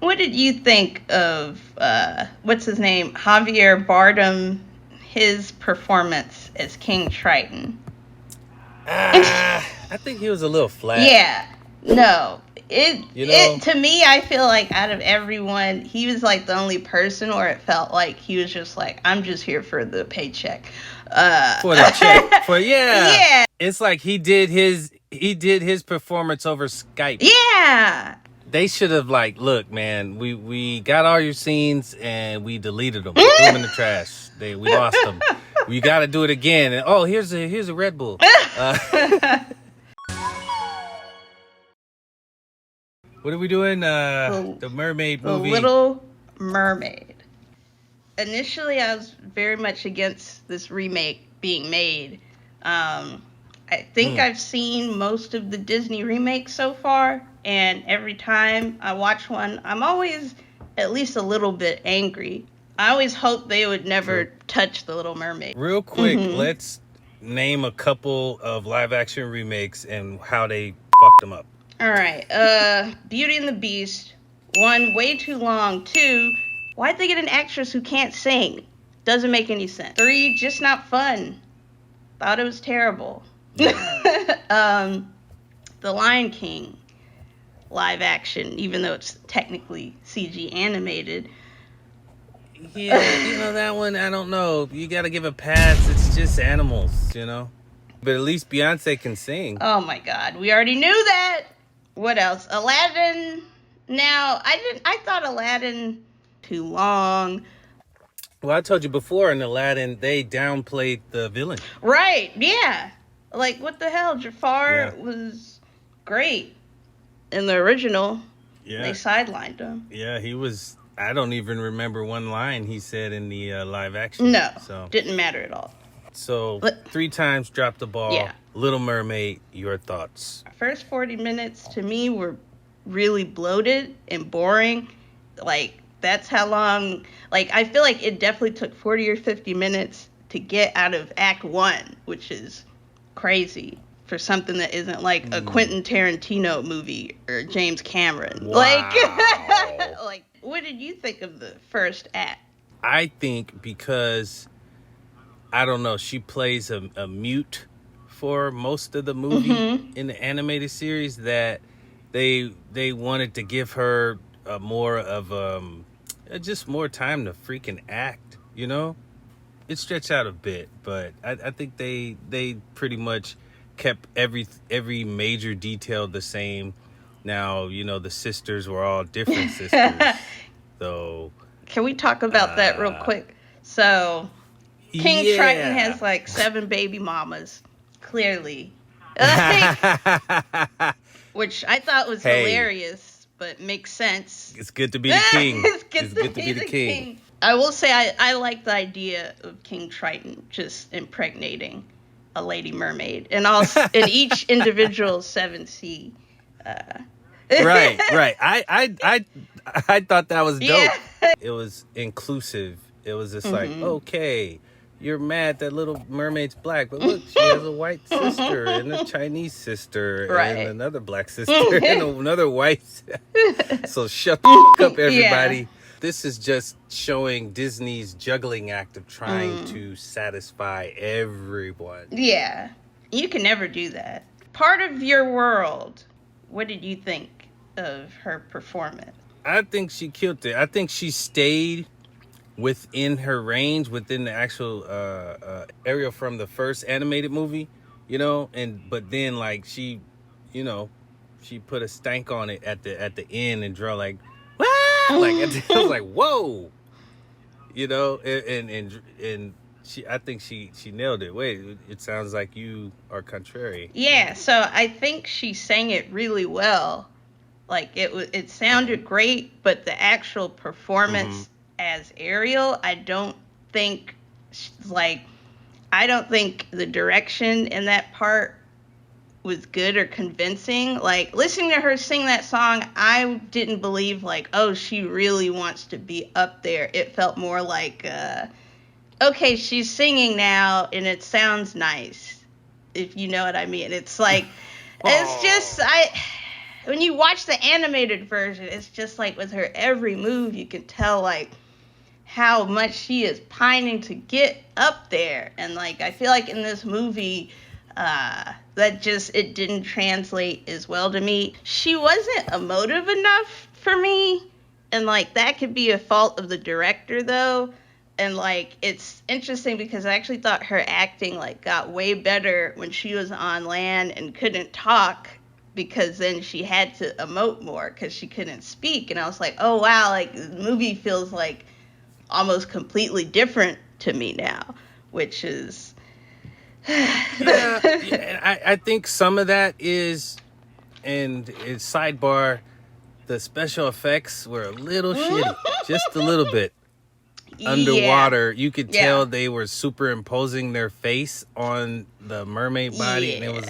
What did you think of what's his name, Javier Bardem, his performance as King Triton? I think he was a little flat. Yeah, no. It to me, I feel like out of everyone, he was like the only person where it felt like he was just like, I'm just here for the paycheck. For the check. Yeah. It's like he did his performance over Skype. Yeah. They should have look, man, we got all your scenes and we deleted them. Threw them in the trash. We lost them. We got to do it again. And, here's a Red Bull. What are we doing? The Mermaid movie. The Little Mermaid. Initially, I was very much against this remake being made. I think I've seen most of the Disney remakes so far, and every time I watch one, I'm always at least a little bit angry. I always hope they would never touch The Little Mermaid. Real quick, let's name a couple of live-action remakes and how they fucked them up. All right. Beauty and the Beast. 1, way too long. 2, why'd they get an actress who can't sing? Doesn't make any sense. 3, just not fun. Thought it was terrible. The Lion King live action, even though it's technically CG animated. Yeah, that one, I don't know. You gotta give a pass. It's just animals, But at least Beyonce can sing. Oh my God, we already knew that. What else? Aladdin. Now, I thought Aladdin too long. Well, I told you before in Aladdin, they downplayed the villain. Right, yeah. Like, what the hell? Jafar was great in the original. Yeah. They sidelined him. Yeah, he was... I don't even remember one line he said in the live action. No, didn't matter at all. So, 3 times dropped the ball. Yeah. Little Mermaid, your thoughts? First 40 minutes to me were really bloated and boring. Like, that's how long... Like, I feel like it definitely took 40 or 50 minutes to get out of Act 1, which is crazy for something that isn't like a Quentin Tarantino movie or James Cameron. Wow. Like, what did you think of the first act? I think because, I don't know, she plays a mute for most of the movie in the animated series, that they wanted to give her more of just more time to freaking act, It stretched out a bit, but I think they pretty much kept every major detail the same. Now, the sisters were all different sisters. So, can we talk about that real quick? So, King Triton has like 7 baby mamas, clearly. Which I thought was hilarious, but makes sense. It's good to be the king. It's good to be the king. I will say I like the idea of King Triton just impregnating a lady mermaid and in each individual 7C. Right. I thought that was dope. Yeah. It was inclusive. It was just like, okay, you're mad that Little Mermaid's black, but look, she has a white sister and a Chinese sister and another black sister and another white. So shut the fuck up, everybody. Yeah. This is just showing Disney's juggling act of trying to satisfy everyone. Yeah, you can never do that. Part of your world. What did you think of her performance? I think she killed it. I think she stayed within her range, within the actual area from the first animated movie, but then she put a stank on it at the end and draw like, "Wah!" I was like, whoa, and I think she nailed it. Wait, it sounds like you are contrary. Yeah, so I think she sang it really well. Like it sounded great, but the actual performance as Ariel, I don't think the direction in that part was good or convincing. Like, listening to her sing that song, I didn't believe she really wants to be up there. It felt more like okay, she's singing now and it sounds nice, if you know what I mean. It's like, it's just, when you watch the animated version, it's just like with her every move, you can tell like how much she is pining to get up there. And like I feel like in this movie, that just it didn't translate as well to me. She wasn't emotive enough for me, and like that could be a fault of the director though. And like it's interesting because I actually thought her acting like got way better when she was on land and couldn't talk, because then she had to emote more because she couldn't speak. And I was like, oh wow, like the movie feels like almost completely different to me now, which is I think some of that is, and it's sidebar, the special effects were a little shitty, just a little bit. Underwater, you could tell they were superimposing their face on the mermaid body, and it was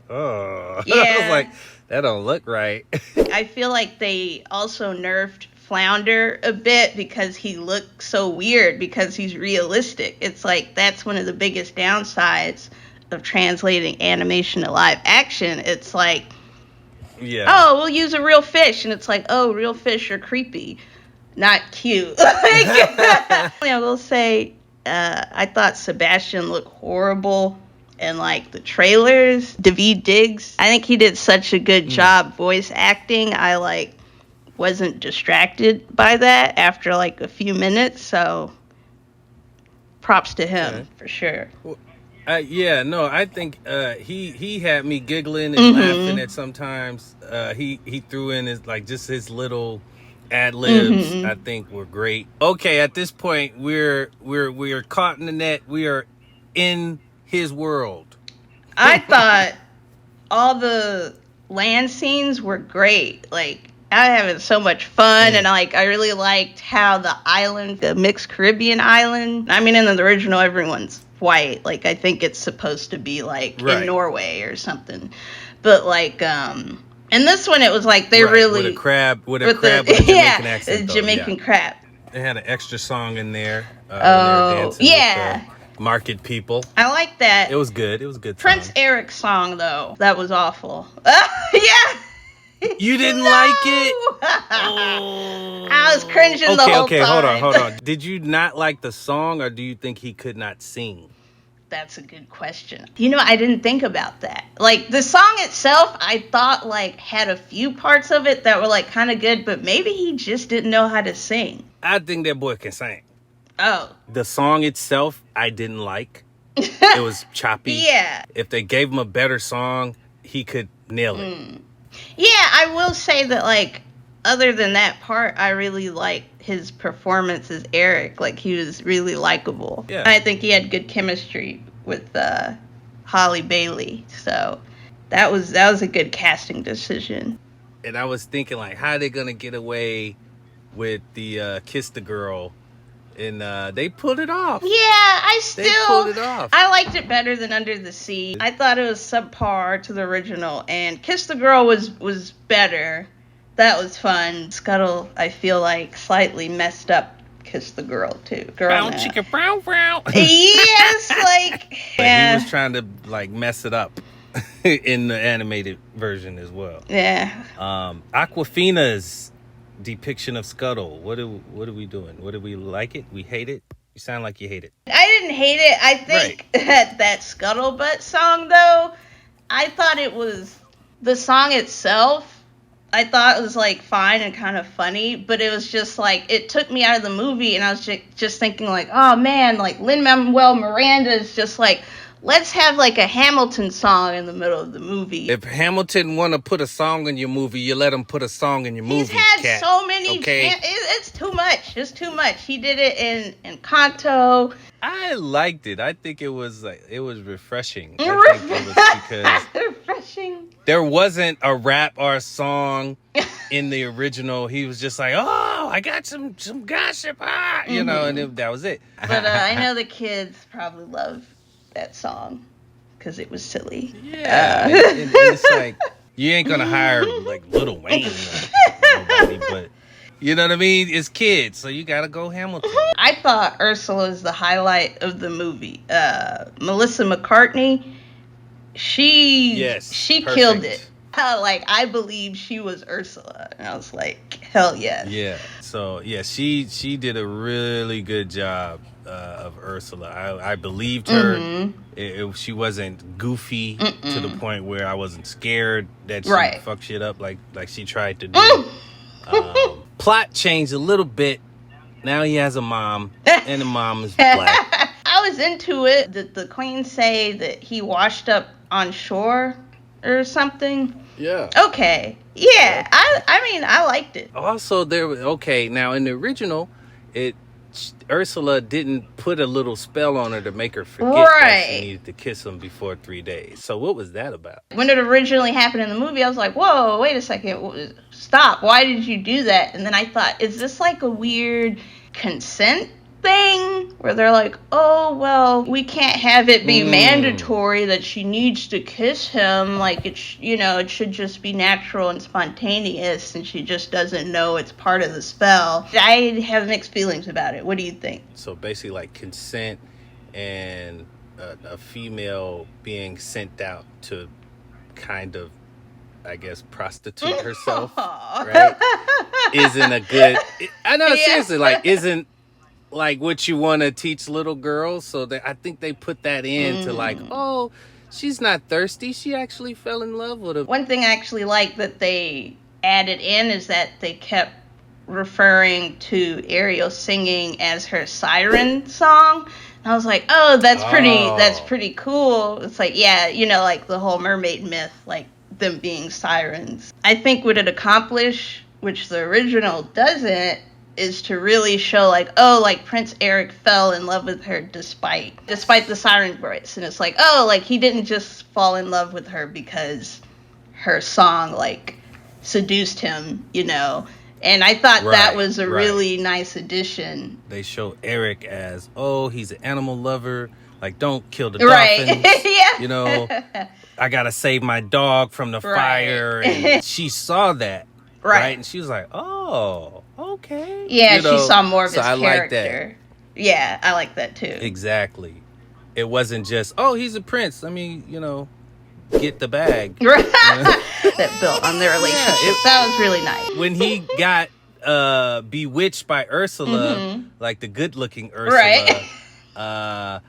I was like, that don't look right. I feel like they also nerfed Flounder a bit because he looked so weird because he's realistic. It's like that's one of the biggest downsides of translating animation to live action. It's like, oh, we'll use a real fish, and it's like, oh, real fish are creepy, not cute. I will say, I thought Sebastian looked horrible in like the trailers. David Diggs, I think he did such a good job voice acting. I like wasn't distracted by that after like a few minutes, so props to him for sure. Well, I think he had me giggling and laughing at sometimes. He threw in his little ad libs. I think were great. Okay, at this point we're caught in the net. We are in his world. I thought all the land scenes were great. Like I was having so much fun, and I really liked how the island, the mixed Caribbean island. I mean, in the original, everyone's white. Like I think it's supposed to be like in Norway or something, but like in this one, it was like they really with a crab with a Jamaican accent. Jamaican crab. They had an extra song in there. With market people. I like that. It was good. It was a good. Prince Eric's song though, that was awful. You didn't like it? Oh. I was cringing the whole time. Hold on. Did you not like the song, or do you think he could not sing? That's a good question. I didn't think about that. Like the song itself, I thought like had a few parts of it that were like kind of good, but maybe he just didn't know how to sing. I think that boy can sing. Oh. The song itself, I didn't like. It was choppy. Yeah. If they gave him a better song, he could nail it. Yeah, I will say that, like, other than that part, I really liked his performance as Eric. Like, he was really likable. Yeah. And I think he had good chemistry with Halle Bailey. So that was a good casting decision. And I was thinking, like, how are they going to get away with the Kiss the Girl? And they pulled it off. Yeah, They pulled it off. I liked it better than Under the Sea. I thought it was subpar to the original, and Kiss the Girl was better. That was fun. Scuttle, I feel like, slightly messed up Kiss the Girl too. Brown chicken, brown. Yes, like He was trying to like mess it up in the animated version as well. Yeah. Aquafina's depiction of Scuttle. What are we doing? What do we like it? We hate it? You sound like you hate it. I didn't hate it. I think that Scuttlebutt song though, I thought it was the song itself. I thought it was like fine and kind of funny, but it was just like it took me out of the movie, and I was just thinking like, oh man, like Lin-Manuel Miranda is just like, let's have like a Hamilton song in the middle of the movie. If Hamilton want to put a song in your movie, you let him put a song in your movie. He's had Cat. so many. Okay. It's too much. It's too much. He did it in Kanto. I liked it. I think it was refreshing. I think it was because refreshing. There wasn't a rap or a song in the original. He was just like, oh, I got some gossip, and that was it. But I know the kids probably love that song because it was silly. Yeah, and it's like you ain't gonna hire like Lil Wayne or nobody, but you know what I mean. It's kids, so you gotta go Hamilton. I thought Ursula is the highlight of the movie. Melissa McCartney, she killed it. Like, I believe she was Ursula. And I was like, hell yes. Yeah. So yeah, she did a really good job of Ursula. I believed her. Mm-hmm. She wasn't goofy Mm-mm. to the point where I wasn't scared that she Right. fucked shit up like she tried to do. Plot changed a little bit. Now he has a mom, and the mom is black. I was into it. Did the queen say that he washed up on shore or something? Yeah. Okay. Yeah. I mean, I liked it. Also, now in the original, Ursula didn't put a little spell on her to make her forget that she needed to kiss him before 3 days. So what was that about? When it originally happened in the movie, I was like, whoa, wait a second. Stop. Why did you do that? And then I thought, is this like a weird consent thing where they're like, oh, well, we can't have it be mandatory that she needs to kiss him. Like, it should just be natural and spontaneous, and she just doesn't know it's part of the spell. I have mixed feelings about it. What do you think? So basically like consent and a female being sent out to kind of, I guess, prostitute herself, right? Isn't a good... I know, seriously, like, isn't like what you want to teach little girls. So I think they put that in to like, oh, she's not thirsty. She actually fell in love with him. One thing I actually like that they added in is that they kept referring to Ariel singing as her siren song. And I was like, oh, that's pretty cool. It's like, yeah, like the whole mermaid myth, like them being sirens. I think what it accomplished, which the original doesn't, is to really show like, oh, like Prince Eric fell in love with her despite the siren voice. And it's like, oh, like he didn't just fall in love with her because her song like seduced him, And I thought that was a really nice addition. They show Eric as, oh, he's an animal lover. Like, don't kill the dolphins. Yeah. I gotta save my dog from the fire. And she saw that. Right. And she was like, oh, okay. Yeah, she saw more of his character. Like that. Yeah, I like that too. Exactly. It wasn't just, oh, he's a prince. Let me, get the bag. That built on their relationship. That was really nice. When he got bewitched by Ursula, like the good-looking Ursula,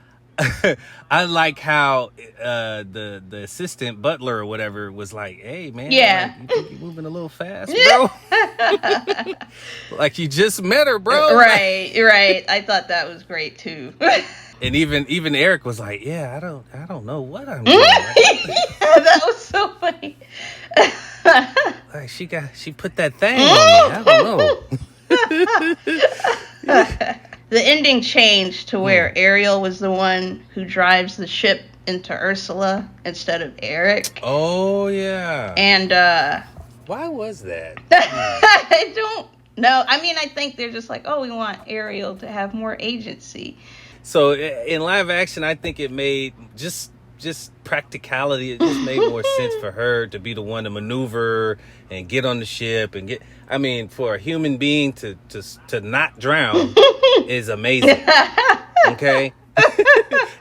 I like how the assistant butler or whatever was like, hey, man, like, you think you're moving a little fast, bro? Like you just met her, bro. Right. I thought that was great, too. And even Eric was like, yeah, I don't know what I'm doing. That was so funny. Like she put that thing on me. I don't know. The ending changed to where Ariel was the one who drives the ship into Ursula instead of Eric. Oh yeah. And why was that? I don't know. I mean, I think they're just like, oh, we want Ariel to have more agency. So in live action, I think it made just practicality. It just made more sense for her to be the one to maneuver and get on the ship and get. I mean, for a human being to not drown is amazing. Okay.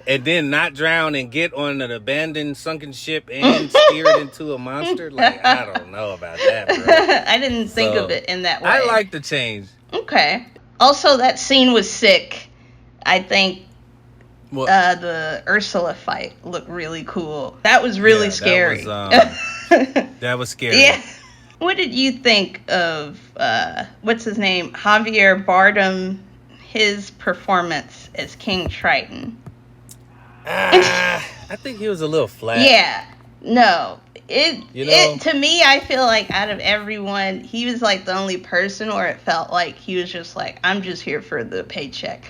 And then not drown and get on an abandoned sunken ship and steer it into a monster. Like, I don't know about that, bro. I didn't think of it in that way. I like the change. Okay. Also, that scene was sick. I think the Ursula fight looked really cool. That was really scary. That was scary. Yeah. What did you think of, what's his name? Javier Bardem, his performance as King Triton? I think he was a little flat. Yeah. No. It to me, I feel like out of everyone, he was like the only person where it felt like he was just like, I'm just here for the paycheck.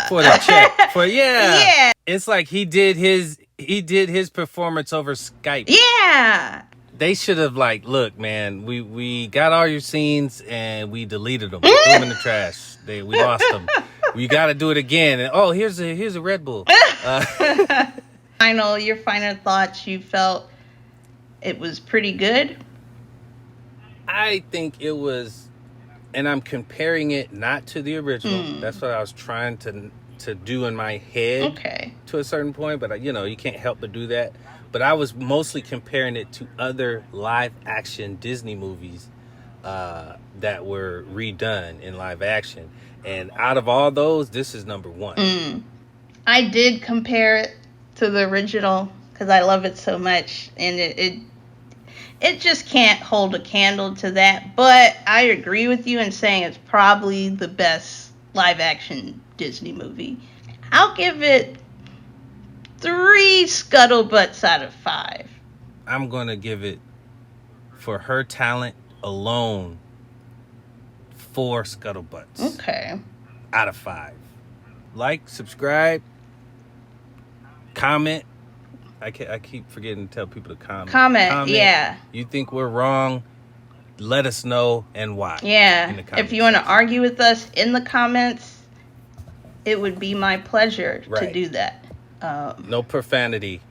For the check. Yeah. It's like he did his performance over Skype. Yeah. They should have like, look, man, we got all your scenes and we deleted them. Threw them in the trash. We lost them. We got to do it again. And here's a Red Bull. Your final thoughts. You felt it was pretty good? I think it was, and I'm comparing it not to the original. That's what I was trying to to do in my head. Okay. To a certain point, but you can't help but do that. But I was mostly comparing it to other live action Disney movies that were redone in live action, and out of all those, this is number one. I did compare it to the original because I love it so much, and it just can't hold a candle to that. But I agree with you in saying it's probably the best live action Disney movie. I'll give it 3 scuttlebutts out of 5. I'm gonna give it, for her talent alone, 4 scuttlebutts. Okay. Out of 5. Like, subscribe, comment. I keep forgetting to tell people to comment. Comment, yeah. You think we're wrong? Let us know, and why. Yeah. If you want to argue with us in the comments, it would be my pleasure to do that. No profanity.